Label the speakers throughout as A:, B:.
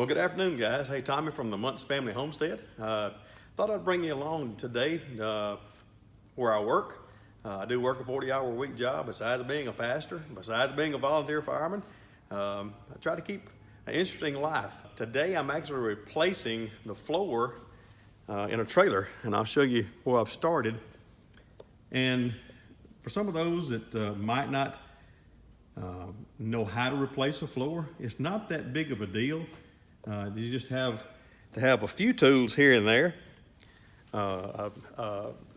A: Well, good afternoon, guys. Hey, Tommy from the Muntz Family Homestead. Thought I'd bring you along today where I work. I do work a 40-hour-a-week job besides being a pastor, besides being a volunteer fireman. I try to keep an interesting life. Today, I'm actually replacing the floor in a trailer, and I'll show you where I've started. And for some of those that might not know how to replace a floor, it's not that big of a deal. You just have to have a few tools here and there. A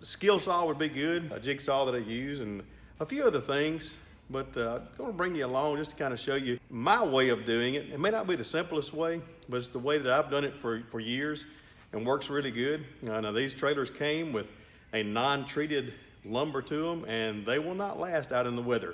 A: skill saw would be good, a jigsaw that I use, and a few other things. But I'm going to bring you along just to kind of show you my way of doing it. It may not be the simplest way, but it's the way that I've done it for years and works really good. Now these trailers came with a non-treated lumber to them, and they will not last out in the weather.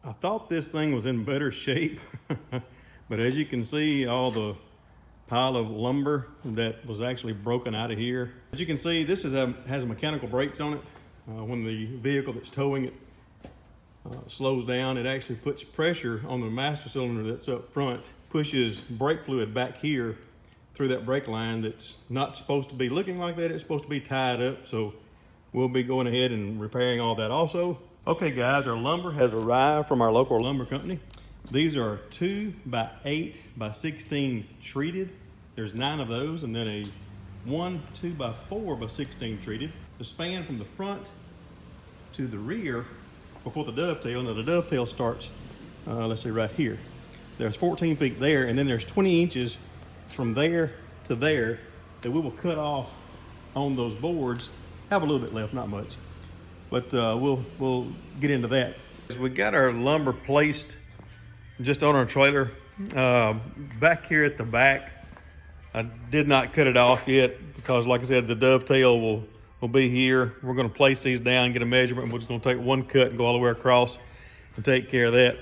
A: I thought this thing was in better shape, but as you can see, all the pile of lumber that was actually broken out of here. As you can see, this has mechanical brakes on it. When the vehicle that's towing it slows down, it actually puts pressure on the master cylinder that's up front, pushes brake fluid back here through that brake line that's not supposed to be looking like that. It's supposed to be tied up, so we'll be going ahead and repairing all that also. Okay guys, our lumber has arrived from our local lumber company. These are 2x8 by 16 treated. There's 9 of those, and then a 2x4 by 16 treated. The span from the front to the rear before the dovetail. Now the dovetail starts, let's say right here. There's 14 feet there, and then there's 20 inches from there to there that we will cut off on those boards. Have a little bit left, not much, but we'll get into that. We got our lumber placed just on our trailer. Back here at the back, I did not cut it off yet because, like I said, the dovetail will be here. We're going to place these down, get a measurement, and we're just going to take one cut and go all the way across and take care of that.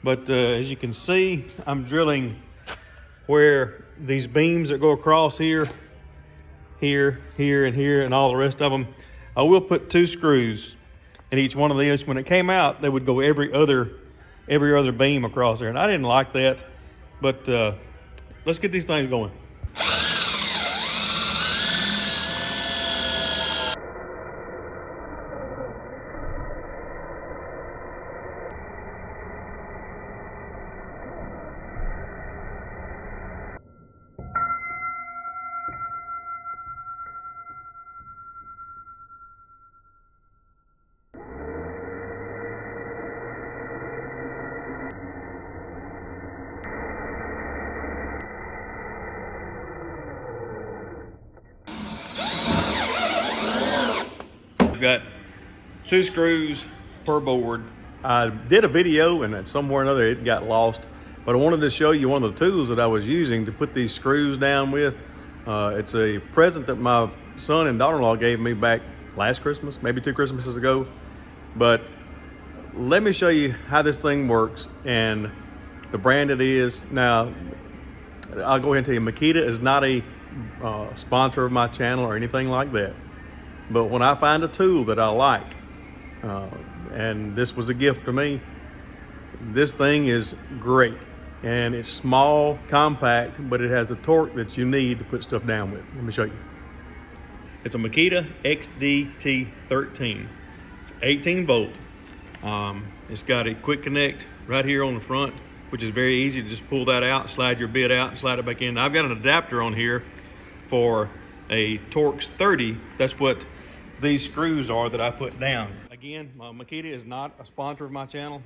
A: But as you can see, I'm drilling where these beams that go across here, here, and here, and all the rest of them. I will put 2 screws in each one of these. When it came out, they would go every other beam across there, and I didn't like that. But let's get these things going. I've got 2 screws per board. I did a video and somewhere or another it got lost, but I wanted to show you one of the tools that I was using to put these screws down with. It's a present that my son and daughter-in-law gave me back last Christmas, maybe 2 Christmases ago. But let me show you how this thing works and the brand it is. Now, I'll go ahead and tell you, Makita is not a sponsor of my channel or anything like that. But when I find a tool that I like, and this was a gift to me, this thing is great. And it's small, compact, but it has the torque that you need to put stuff down with. Let me show you. It's a Makita XDT13. It's 18 volt. It's got a quick connect right here on the front, which is very easy to just pull that out, slide your bit out, slide it back in. I've got an adapter on here for a Torx 30. That's what these screws are that I put down. Again, Makita is not a sponsor of my channel,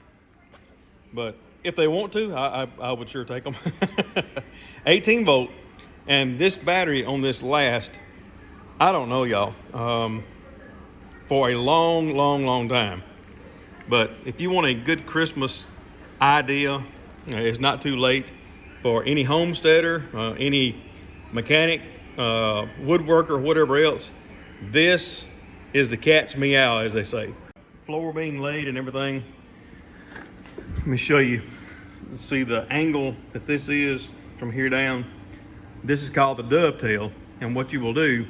A: but if they want to, I would sure take them. 18 volt, and this battery on this last, I don't know y'all, for a long time. But if you want a good Christmas idea, it's not too late for any homesteader, any mechanic, woodworker, whatever else. This is the cat's meow, as they say. Floor being laid and everything. Let me show you. See the angle that this is from here down. This is called the dovetail, and what you will do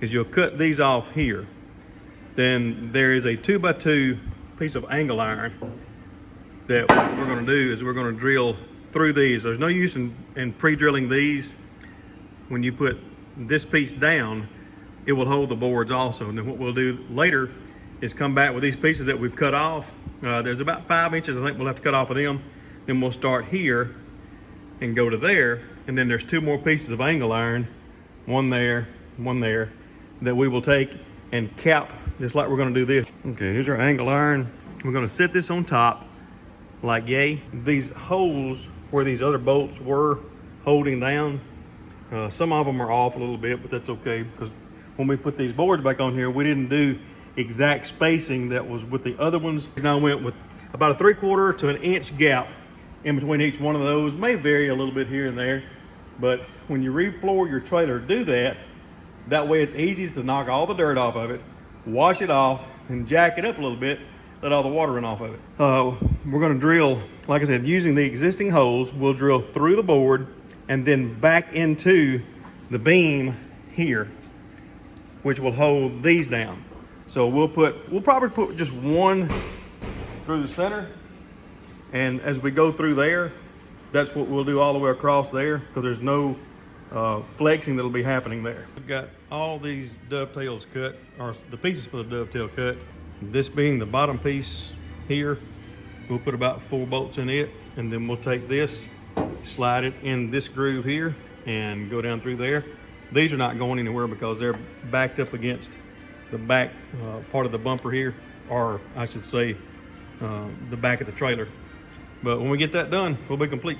A: is you'll cut these off here. Then there is a 2x2 piece of angle iron that what we're going to do is we're going to drill through these. There's no use in pre-drilling these. When you put this piece down, it will hold the boards also. And then what we'll do later is come back with these pieces that we've cut off. There's about 5 inches I think we'll have to cut off of them. Then we'll start here and go to there. And then there's 2 more pieces of angle iron, one there, that we will take and cap just like we're gonna do this. Okay, here's our angle iron. We're gonna set this on top like yay. These holes where these other bolts were holding down, some of them are off a little bit, but that's okay, because when we put these boards back on here, we didn't do exact spacing that was with the other ones. And I went with about a 3/4 to an inch gap in between each one of those. May vary a little bit here and there, but when you refloor your trailer, do that. That way it's easy to knock all the dirt off of it, wash it off, and jack it up a little bit, let all the water run off of it. We're gonna drill, like I said, using the existing holes, we'll drill through the board and then back into the beam here, which will hold these down. So we'll probably put just one through the center, and as we go through there, that's what we'll do all the way across there, because there's no flexing that'll be happening there. We've got all these dovetails cut, or the pieces for the dovetail cut. This being the bottom piece here, we'll put about 4 bolts in it, and then we'll take this, slide it in this groove here, and go down through there. These are not going anywhere because they're backed up against the back part of the bumper here, or I should say the back of the trailer. But when we get that done, we'll be complete.